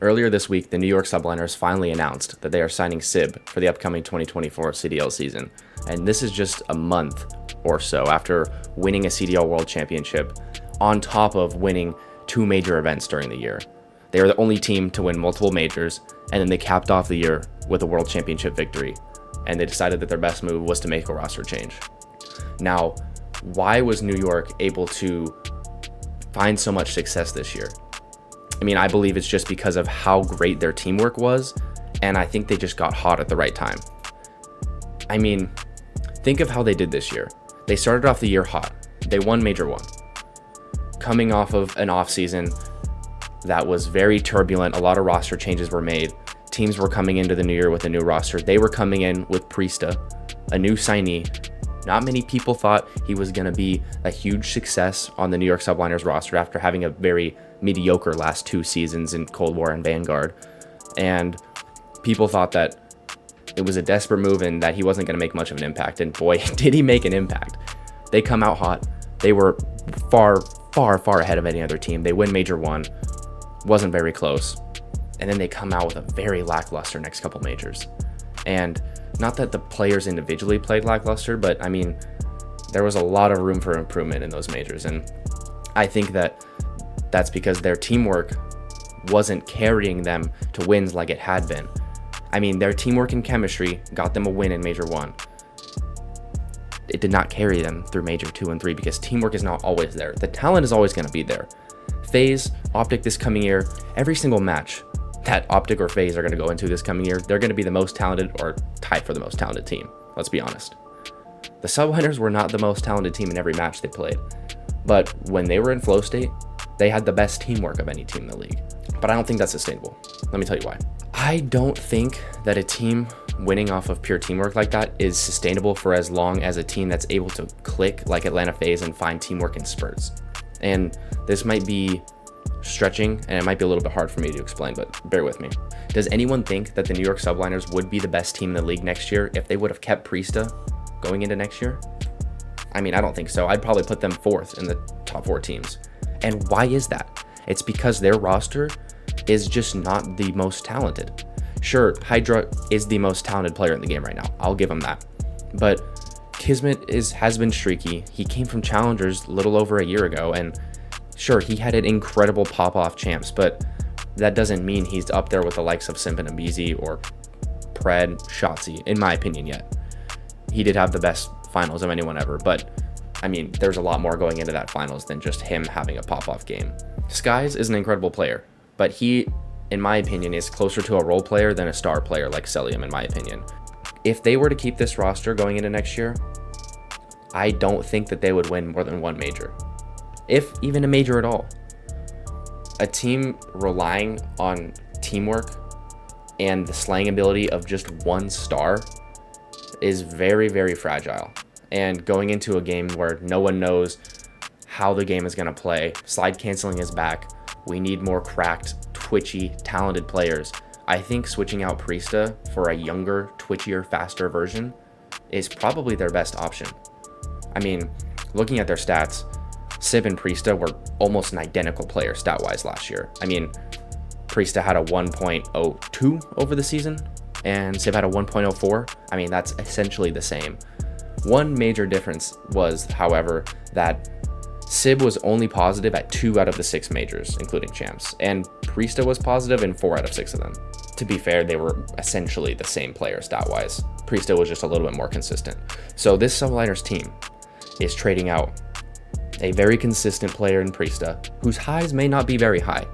Earlier this week, the New York Subliners finally announced that they are signing Sib for the upcoming 2024 CDL season. And this is just a month or so after winning a CDL World Championship, on top of winning 2 major events during the year. They are the only team to win multiple majors, and then they capped off the year with a World Championship victory. And they decided that their best move was to make a roster change. Now, why was New York able to find so much success this year? I mean, I believe it's just because of how great their teamwork was, and I think they just got hot at the right time. I mean, think of how they did this year. They started off the year hot. They won Major 1. Coming off of an offseason that was very turbulent, a lot of roster changes were made. Teams were coming into the new year with a new roster. They were coming in with Priestahh, a new signee. Not many people thought he was going to be a huge success on the New York Subliners roster after having a very mediocre last 2 seasons in Cold War and Vanguard. And people thought that it was a desperate move and that he wasn't going to make much of an impact. And boy, did he make an impact. They come out hot. They were far ahead of any other team. They win Major 1. Wasn't very close. And then they come out with a very lackluster next couple majors. And not that the players individually played lackluster, but I mean, there was a lot of room for improvement in those majors. And I think that that's because their teamwork wasn't carrying them to wins like it had been. I mean, their teamwork and chemistry got them a win in Major 1. It did not carry them through Major 2 and 3 because teamwork is not always there. The talent is always going to be there. FaZe, Optic this coming year, every single match that Optic or FaZe are going to go into this coming year, they're going to be the most talented or tied for the most talented team. Let's be honest. The Subliners were not the most talented team in every match they played, but when they were in flow state, they had the best teamwork of any team in the league. But I don't think that's sustainable. Let me tell you why. I don't think that a team winning off of pure teamwork like that is sustainable for as long as a team that's able to click like Atlanta FaZe and find teamwork in spurts. And this might be stretching, and it might be a little bit hard for me to explain, but bear with me. Does anyone think that the New York Subliners would be the best team in the league next year if they would have kept Priestahh going into next year? I mean, I don't think so. I'd probably put them 4th in the top 4 teams. And why is that? It's because their roster is just not the most talented. Sure, Hydra is the most talented player in the game right now. I'll give him that. But Kismet has been streaky. He came from Challengers a little over a year ago, and sure, he had an incredible pop-off champs, but that doesn't mean he's up there with the likes of Simp and Abizi or Pred, Shotzi, in my opinion yet. He did have the best finals of anyone ever, but I mean, there's a lot more going into that finals than just him having a pop-off game. Skies is an incredible player, but he, in my opinion, is closer to a role player than a star player like Celium, in my opinion. If they were to keep this roster going into next year, I don't think that they would win more than 1 major. If even a major at all. A team relying on teamwork and the slaying ability of just 1 star is very fragile. And going into a game where no one knows how the game is going to play, slide canceling is back, we need more cracked, twitchy, talented players. I think switching out Priestahh for a younger, twitchier, faster version is probably their best option. I mean, looking at their stats, Sib and Priestahh were almost an identical player stat-wise last year. I mean, Priestahh had a 1.02 over the season, and Sib had a 1.04. I mean, that's essentially the same. One major difference was, however, that Sib was only positive at 2 out of the 6 majors, including champs, and Priestahh was positive in 4 out of 6 of them. To be fair, they were essentially the same player stat-wise. Priestahh was just a little bit more consistent. So this Subliners team is trading out a very consistent player in Priestahh, whose highs may not be very high.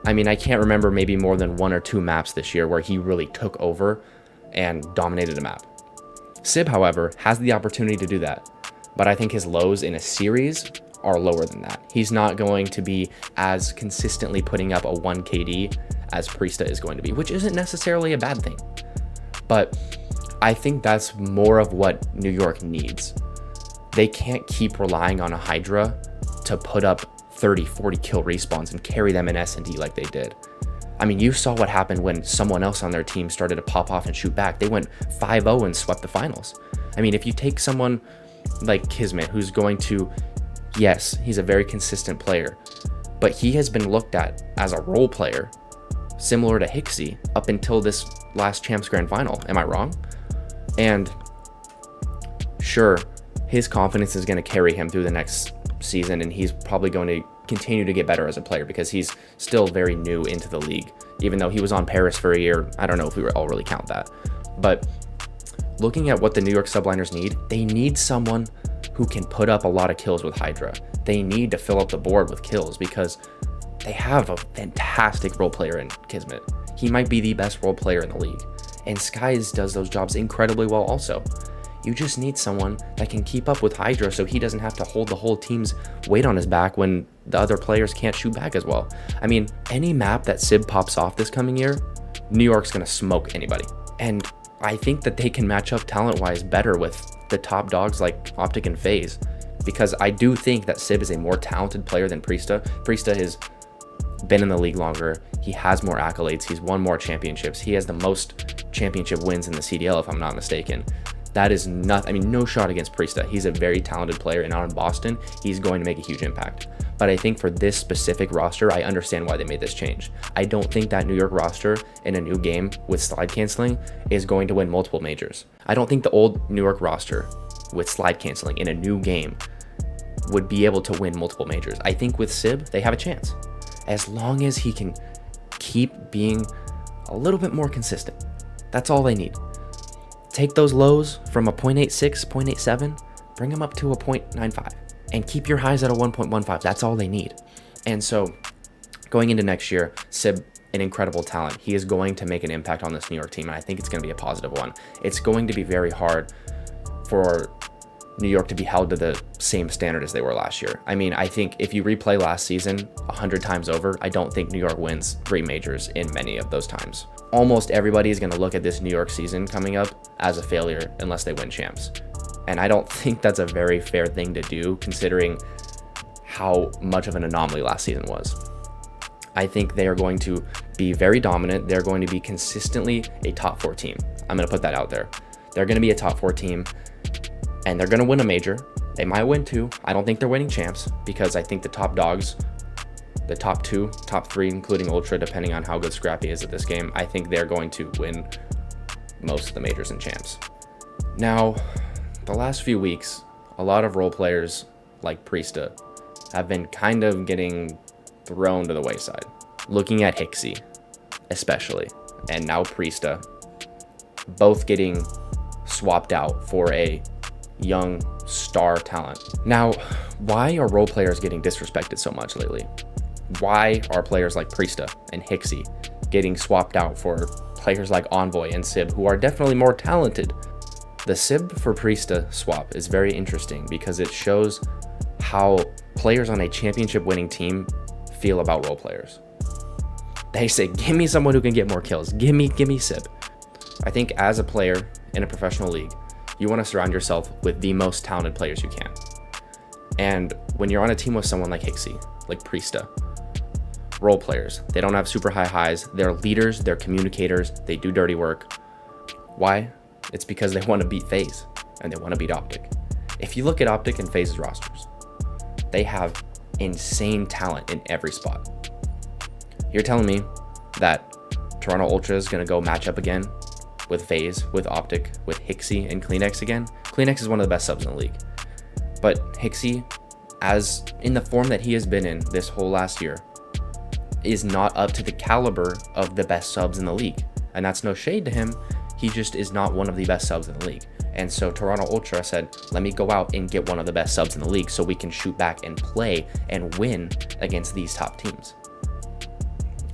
I mean, I can't remember maybe more than 1 or 2 maps this year where he really took over and dominated a map. Sib, however, has the opportunity to do that, but I think his lows in a series are lower than that. He's not going to be as consistently putting up a 1 KD as Priestahh is going to be, which isn't necessarily a bad thing. But I think that's more of what New York needs. They can't keep relying on a Hydra to put up 30, 40 kill respawns and carry them in S&D like they did. I mean, you saw what happened when someone else on their team started to pop off and shoot back. They went 5-0 and swept the finals. I mean, if you take someone like Kismet, who's going to, yes, he's a very consistent player, but he has been looked at as a role player similar to Hicksy up until this last Champs Grand Final. Am I wrong? And sure, his confidence is going to carry him through the next season, and he's probably going to continue to get better as a player because he's still very new into the league. Even though he was on Paris for a year, I don't know if we all really count that. But looking at what the New York Subliners need, they need someone who can put up a lot of kills with Hydra. They need to fill up the board with kills because they have a fantastic role player in Kismet. He might be the best role player in the league. And Skies does those jobs incredibly well also. You just need someone that can keep up with Hydra so he doesn't have to hold the whole team's weight on his back when the other players can't shoot back as well. I mean, any map that Sib pops off this coming year, New York's going to smoke anybody. And I think that they can match up talent-wise better with the top dogs like Optic and FaZe, because I do think that Sib is a more talented player than Priestahh. Priestahh has been in the league longer. He has more accolades. He's won more championships. He has the most championship wins in the CDL, if I'm not mistaken. That is not, I mean, no shot against Priestahh. He's a very talented player, and out in Boston, he's going to make a huge impact. But I think for this specific roster, I understand why they made this change. I don't think that New York roster in a new game with slide canceling is going to win multiple majors. I don't think the old New York roster with slide canceling in a new game would be able to win multiple majors. I think with Sib, they have a chance. As long as he can keep being a little bit more consistent. That's all they need. Take those lows from a 0.86, 0.87, bring them up to a 0.95, and keep your highs at a 1.15. That's all they need. And so going into next year, Sib, an incredible talent. He is going to make an impact on this New York team, and I think it's going to be a positive one. It's going to be very hard for New York to be held to the same standard as they were last year. I mean, I think if you replay last season 100 times over, I don't think New York wins 3 majors in many of those times. Almost everybody is going to look at this New York season coming up as a failure unless they win champs. And I don't think that's a very fair thing to do considering how much of an anomaly last season was. I think they are going to be very dominant. They're going to be consistently a top 4 team. I'm going to put that out there. They're going to be a top 4 team, and they're going to win a major. They might win 2. I don't think they're winning champs because I think the top dogs, the top 2, top 3, including Ultra, depending on how good Scrappy is at this game, I think they're going to win most of the majors and champs. Now, the last few weeks, a lot of role players like Priestahh have been kind of getting thrown to the wayside. Looking at Hicksy, especially, and now Priestahh, both getting swapped out for a young star talent. Now, why are role players getting disrespected so much lately? Why are players like Priestahh and Hicksy getting swapped out for players like Envoy and Sib, who are definitely more talented? The Sib for Priestahh swap is very interesting because it shows how players on a championship winning team feel about role players. They say, give me someone who can get more kills. Give me Sib. I think as a player in a professional league, you want to surround yourself with the most talented players you can. And when you're on a team with someone like Hicksy, like Priestahh, role players, they don't have super high highs. They're leaders, they're communicators, they do dirty work. Why? It's because they want to beat FaZe and they want to beat Optic. If you look at Optic and FaZe's rosters, they have insane talent in every spot. You're telling me that Toronto Ultra is going to go match up again with FaZe, with Optic, with Hicksy and Kleenex again? Kleenex is one of the best subs in the league. But Hicksy, as in the form that he has been in this whole last year, is not up to the caliber of the best subs in the league. And that's no shade to him. He just is not one of the best subs in the league. And so Toronto Ultra said, let me go out and get one of the best subs in the league so we can shoot back and play and win against these top teams.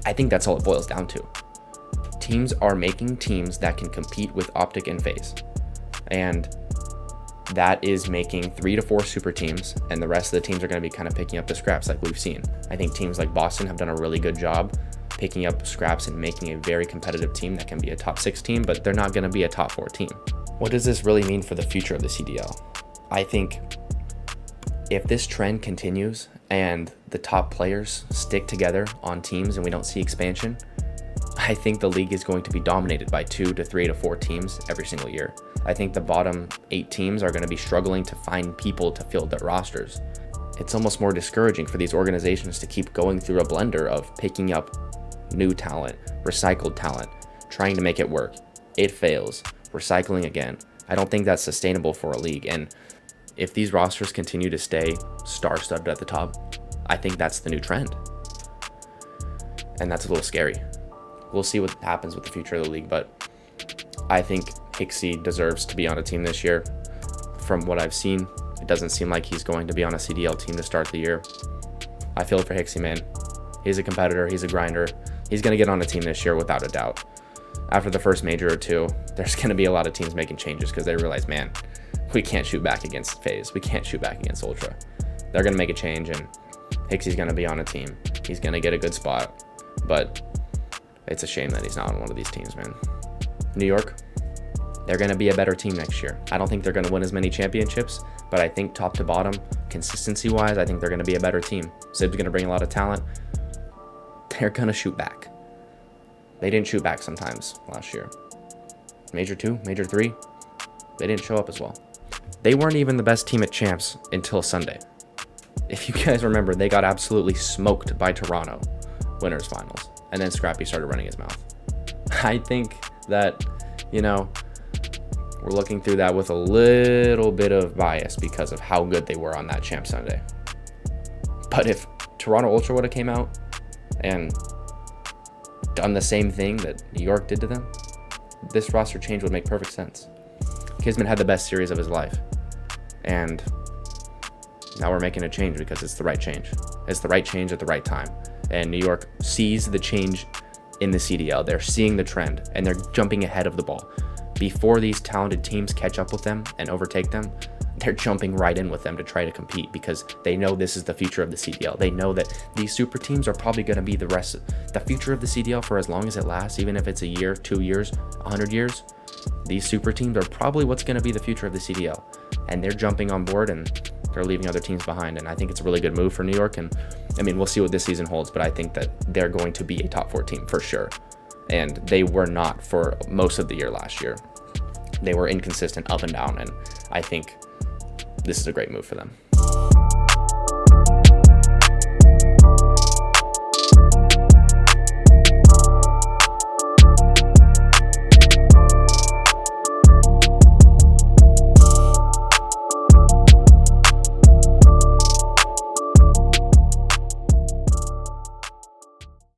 I think that's all it boils down to. Teams are making teams that can compete with Optic and FaZe. And that is making 3 to 4 super teams, and the rest of the teams are going to be kind of picking up the scraps like we've seen. I think teams like Boston have done a really good job picking up scraps and making a very competitive team that can be a top 6 team, but they're not going to be a top 4 team. What does this really mean for the future of the CDL? I think if this trend continues and the top players stick together on teams and we don't see expansion, I think the league is going to be dominated by 2 to 3 to 4 teams every single year. I think the bottom 8 teams are going to be struggling to find people to fill their rosters. It's almost more discouraging for these organizations to keep going through a blender of picking up new talent, recycled talent, trying to make it work. It fails. Recycling again. I don't think that's sustainable for a league. And if these rosters continue to stay star-studded at the top, I think that's the new trend. And that's a little scary. We'll see what happens with the future of the league, but I think Hicksy deserves to be on a team this year. From what I've seen, it doesn't seem like he's going to be on a CDL team to start the year. I feel it for Hicksy, man. He's a competitor. He's a grinder. He's going to get on a team this year without a doubt. After the first major or two, there's going to be a lot of teams making changes because they realize, man, we can't shoot back against FaZe. We can't shoot back against Ultra. They're going to make a change, and Hicksy's going to be on a team. He's going to get a good spot, but it's a shame that he's not on one of these teams, man. New York, they're going to be a better team next year. I don't think they're going to win as many championships, but I think top to bottom, consistency-wise, I think they're going to be a better team. Sib's going to bring a lot of talent. They're going to shoot back. They didn't shoot back sometimes last year. Major 2, Major 3, they didn't show up as well. They weren't even the best team at champs until Sunday. If you guys remember, they got absolutely smoked by Toronto, winners finals, and then Scrappy started running his mouth. I think that, we're looking through that with a little bit of bias because of how good they were on that champ Sunday. But if Toronto Ultra would have came out and done the same thing that New York did to them, this roster change would make perfect sense. Kismet had the best series of his life, and now we're making a change because it's the right change. It's the right change at the right time, and New York sees the change in the CDL. They're seeing the trend, and they're jumping ahead of the ball. Before these talented teams catch up with them and overtake them, they're jumping right in with them to try to compete because they know this is the future of the CDL. They know that these super teams are probably going to be the future of the CDL for as long as it lasts, even if it's a year, 2 years, 100 years. These super teams are probably what's going to be the future of the CDL. And they're jumping on board and they're leaving other teams behind. And I think it's a really good move for New York. And we'll see what this season holds, but I think that they're going to be a top 4 team for sure. And they were not for most of the year last year. They were inconsistent up and down. And I think this is a great move for them.